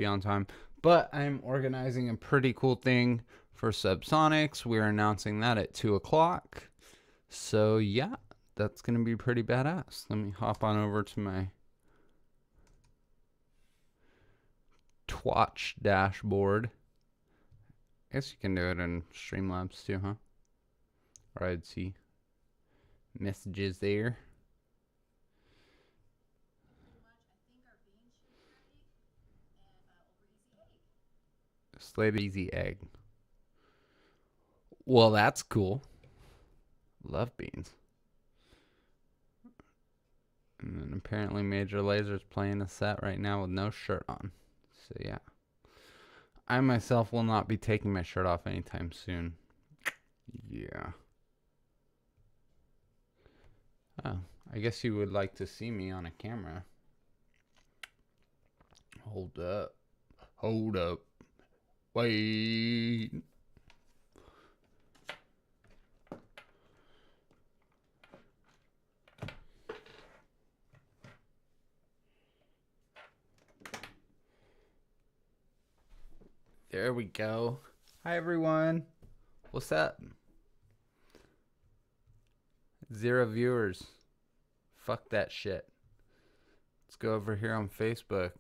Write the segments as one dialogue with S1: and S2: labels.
S1: be on time. But I'm organizing a pretty cool thing for Subsonics. We're announcing that at 2 o'clock. So, yeah, that's going to be pretty badass. Let me hop on over to my Twatch dashboard. I guess you can do it in Streamlabs too, huh? Or I'd see messages there. Slate Easy Egg. Well, that's cool. Love beans. And then apparently Major Laser's playing a set right now with no shirt on. So yeah. I myself will not be taking my shirt off anytime soon. Yeah. Oh, I guess you would like to see me on a camera. Hold up. Hold up. Wait. There we go. Hi, everyone. What's up? 0 viewers. Fuck that shit. Let's go over here on Facebook.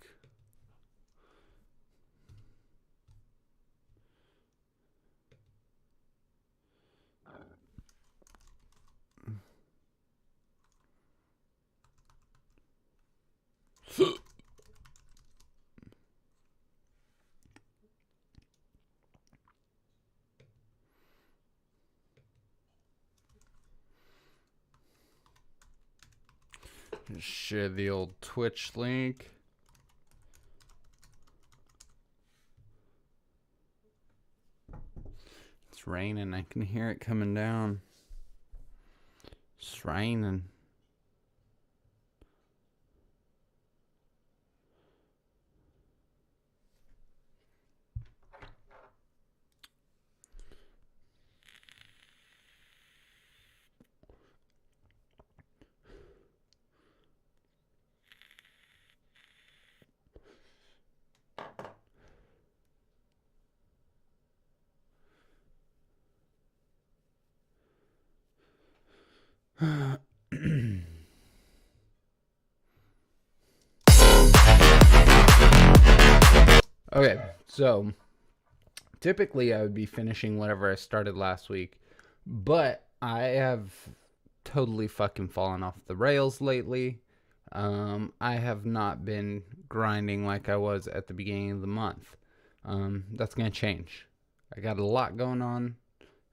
S1: Share the old Twitch link. It's raining. I can hear it coming down. It's raining. Okay, so typically I would be finishing whatever I started last week, but I have totally fucking fallen off the rails lately. I have not been grinding like I was at the beginning of the month. That's going to change. I got a lot going on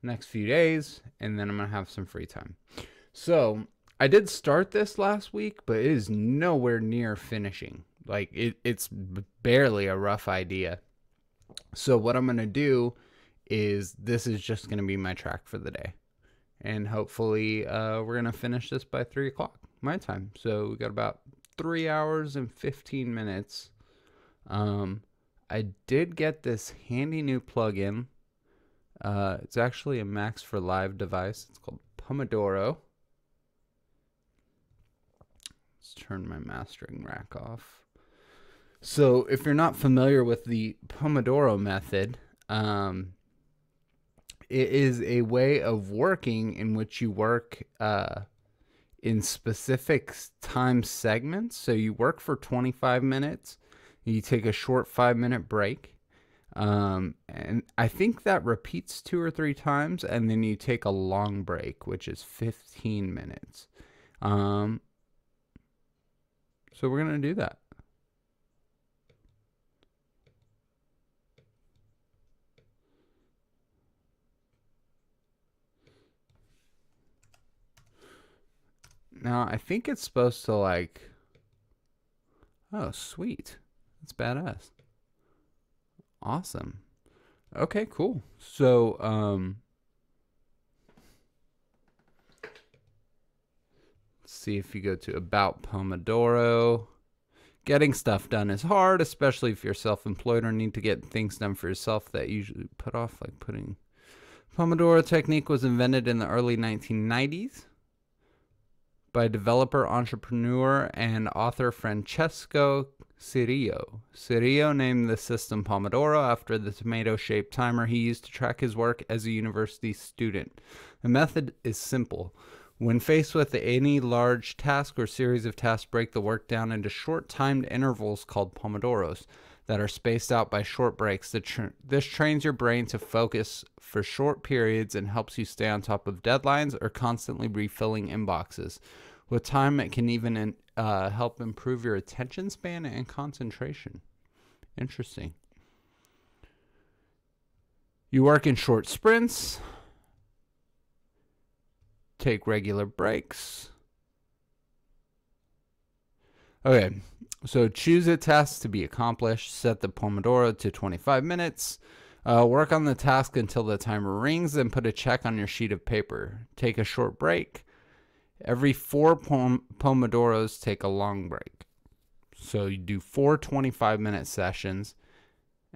S1: next few days, and then I'm going to have some free time. So I did start this last week, but it is nowhere near finishing. Like, it's barely a rough idea. So what I'm going to do is this is just going to be my track for the day. And hopefully we're going to finish this by 3 o'clock my time. So we got about 3 hours and 15 minutes. I did get this handy new plugin. It's actually a Max for Live device. It's called Pomodoro. Let's turn my mastering rack off. So if you're not familiar with the Pomodoro method, it is a way of working in which you work in specific time segments. So you work for 25 minutes, you take a short 5-minute break, and I think that repeats 2 or 3 times, and then you take a long break, which is 15 minutes. So we're going to do that. Now, I think it's supposed to like... Oh, sweet. That's badass. Awesome. Okay, cool. So, let's see if you go to About Pomodoro. Getting stuff done is hard, especially if you're self-employed or need to get things done for yourself that usually put off, like putting... Pomodoro technique was invented in the early 1990s. By developer, entrepreneur, and author Francesco Cirillo. Cirillo named the system Pomodoro after the tomato-shaped timer he used to track his work as a university student. The method is simple. When faced with any large task or series of tasks, break the work down into short timed intervals called pomodoros that are spaced out by short breaks. This trains your brain to focus for short periods and helps you stay on top of deadlines or constantly refilling inboxes. With time, it can even help improve your attention span and concentration. Interesting. You work in short sprints. Take regular breaks. Okay, so choose a task to be accomplished. Set the Pomodoro to 25 minutes. Work on the task until the timer rings, then put a check on your sheet of paper. Take a short break. Every 4 Pomodoros, take a long break. So you do 4 25-minute sessions,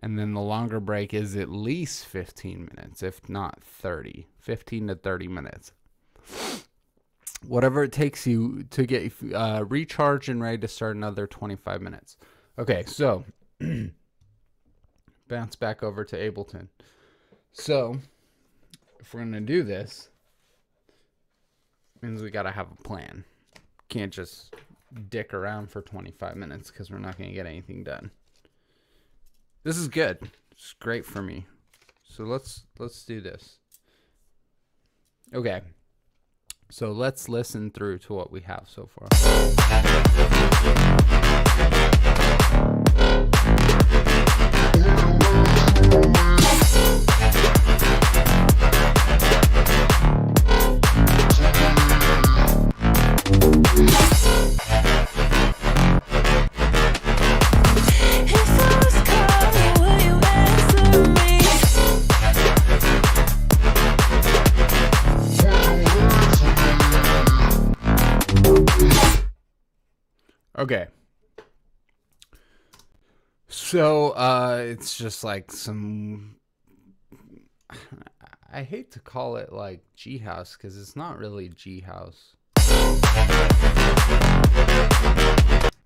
S1: and then the longer break is at least 15 minutes, if not 30. 15 to 30 minutes. Whatever it takes you to get recharged and ready to start another 25 minutes. Okay, so bounce back over to Ableton. So if we're going to do this, it means we got to have a plan. Can't just dick around for 25 minutes because we're not going to get anything done. This is good. It's great for me. So let's do this. Okay. So let's listen through to what we have so far. Okay. So, it's just like some, I hate to call it like G House because it's not really G House.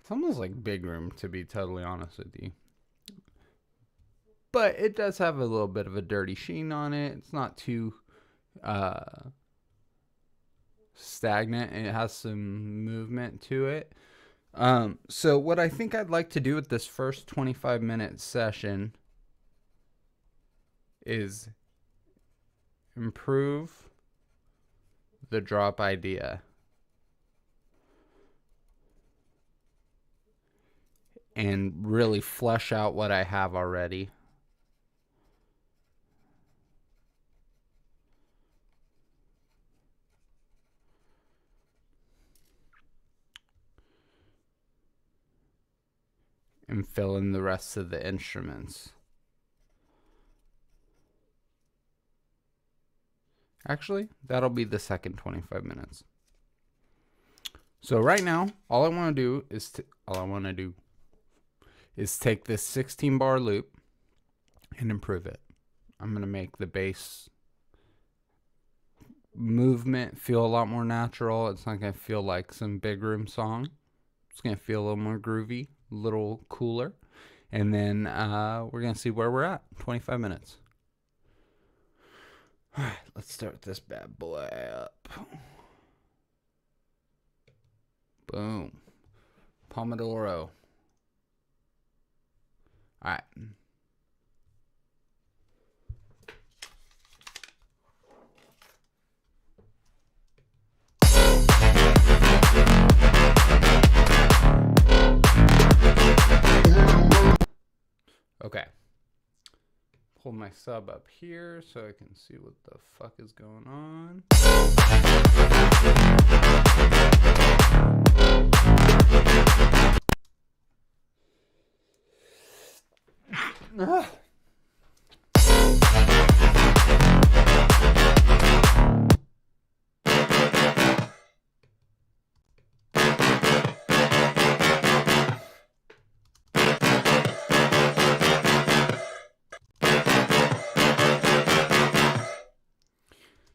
S1: It's almost like Big Room, to be totally honest with you. But it does have a little bit of a dirty sheen on it. It's not too stagnant. It has some movement to it. So what I think I'd like to do with this first 25-minute session is improve the drop idea and really flesh out what I have already. And fill in the rest of the instruments. Actually, that'll be the second 25 minutes. So right now, all I want to do is take this 16 bar loop and improve it. I'm going to make the bass movement feel a lot more natural. It's not going to feel like some big room song. It's going to feel a little more groovy, a little cooler. And then we're going to see where we're at. 25 minutes. All right, let's start this bad boy up. Boom. Pomodoro. All right. Okay. Pull my sub up here so I can see what the fuck is going on.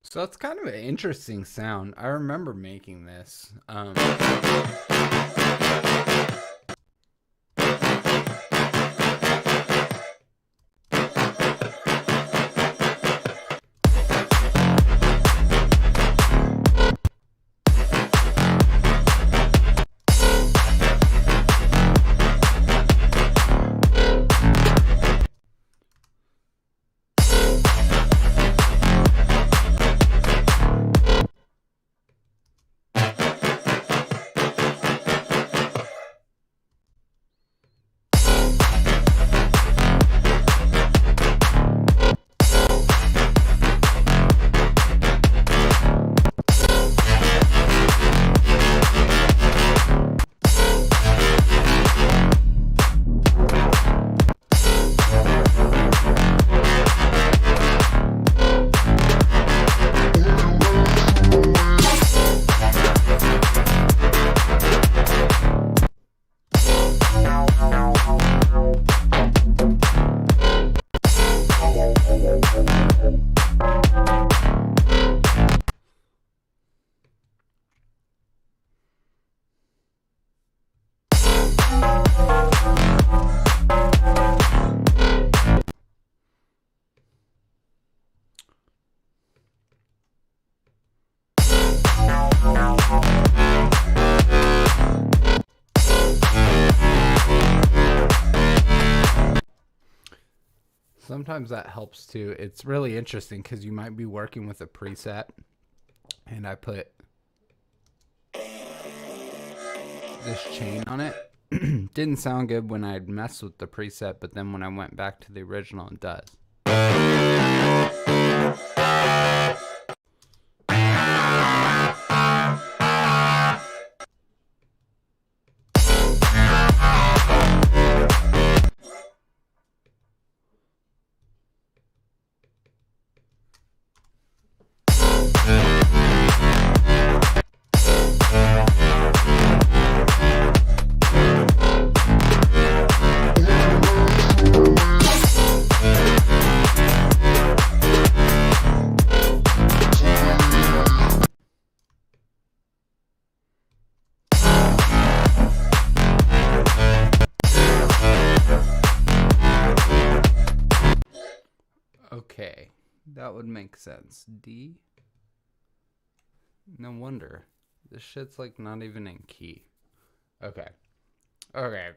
S1: So it's kind of an interesting sound. I remember making this. Sometimes that helps too. It's really interesting because you might be working with a preset, and I put this chain on it. Didn't sound good when I'd messed with the preset, but then when I went back to the original, it does. Okay, that would make sense. D? No wonder. This shit's like not even in key. Okay. Okay.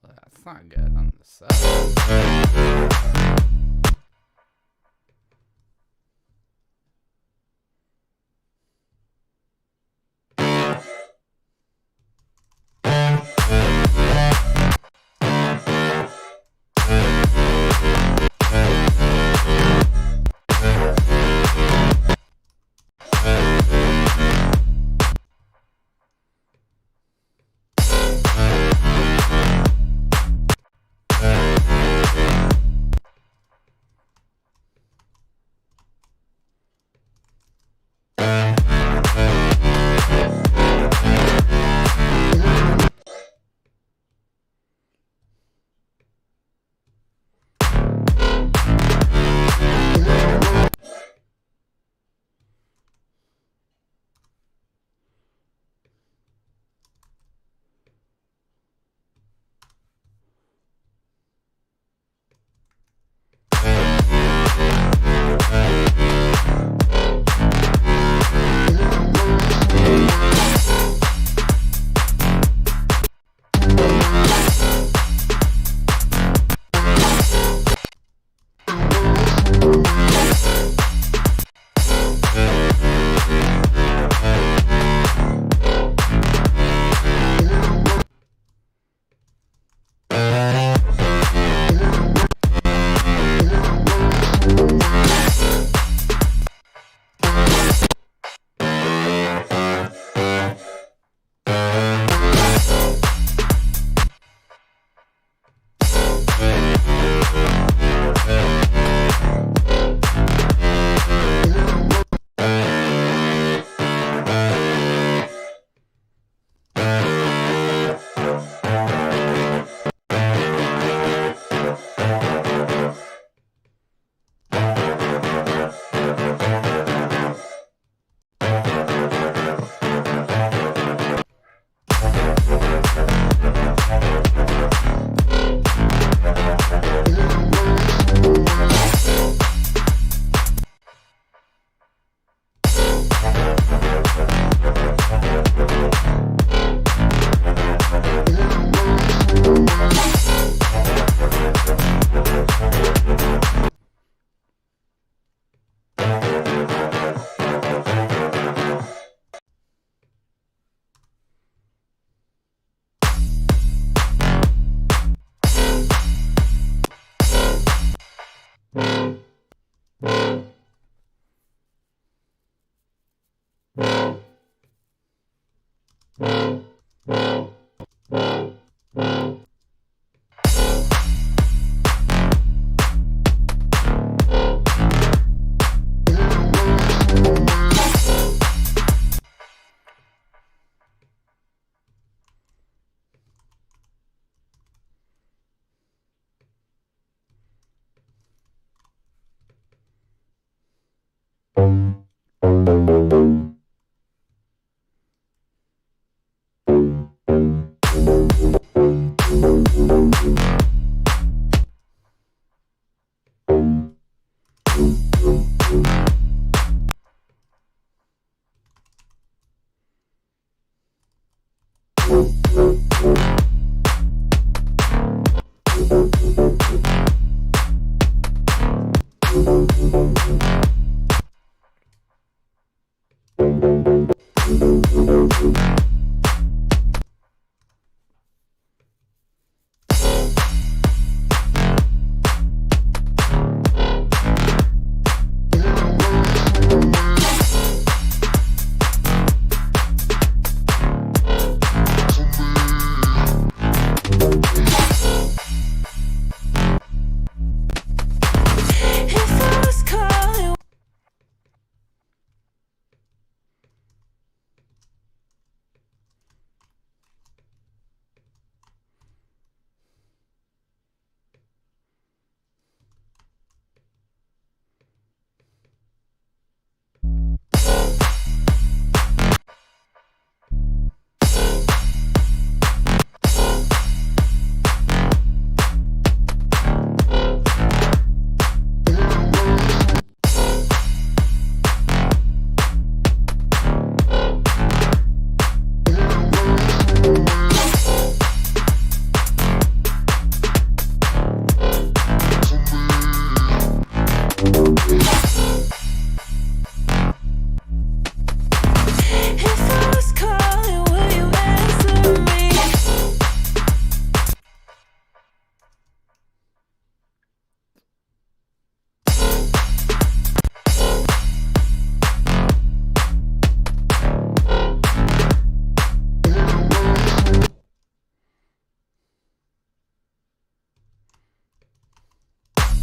S1: That's not good on the side.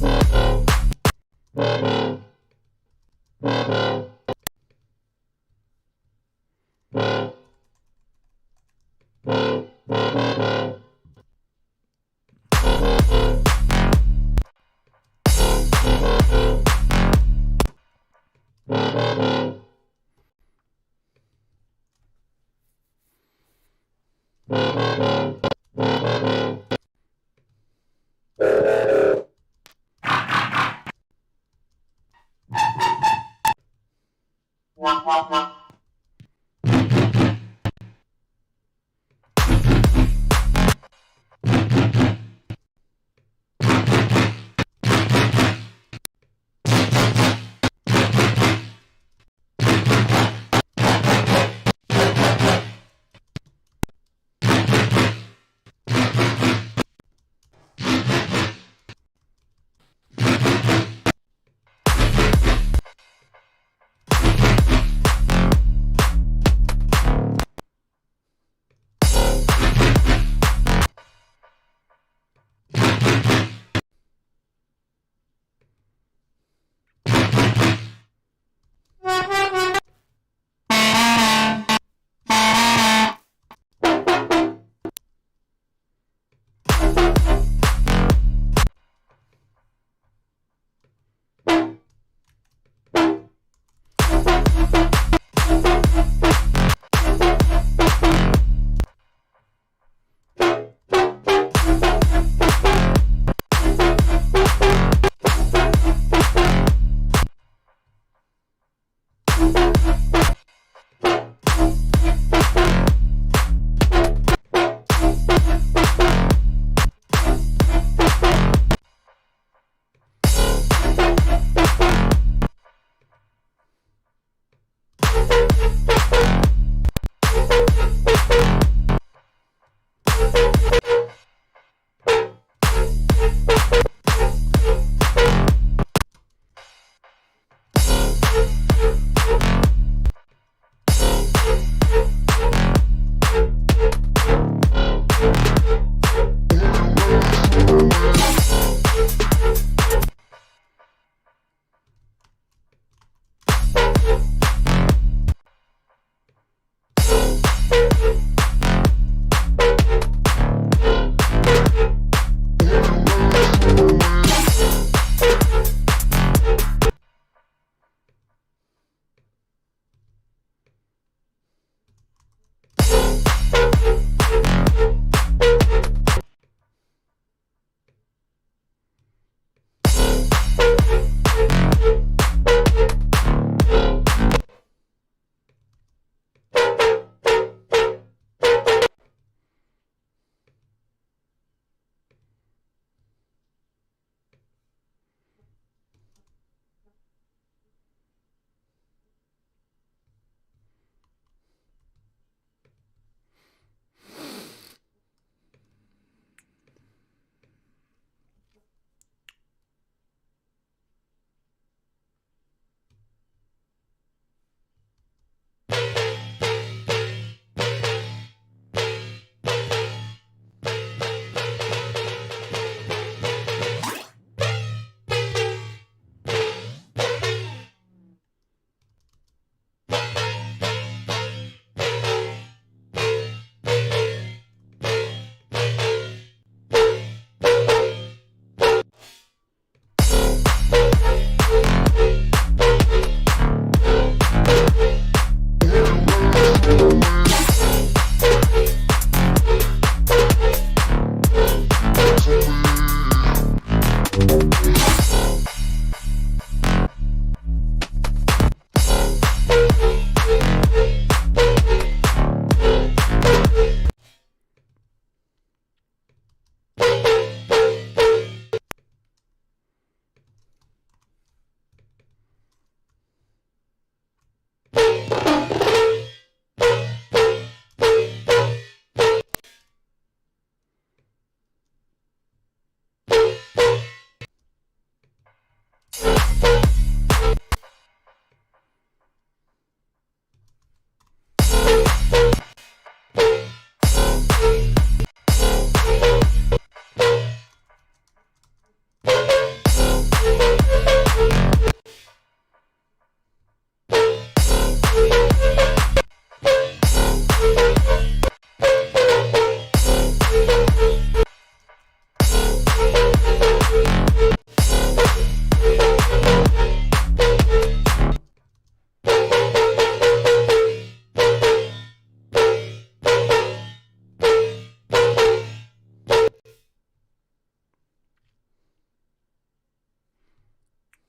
S2: Wow.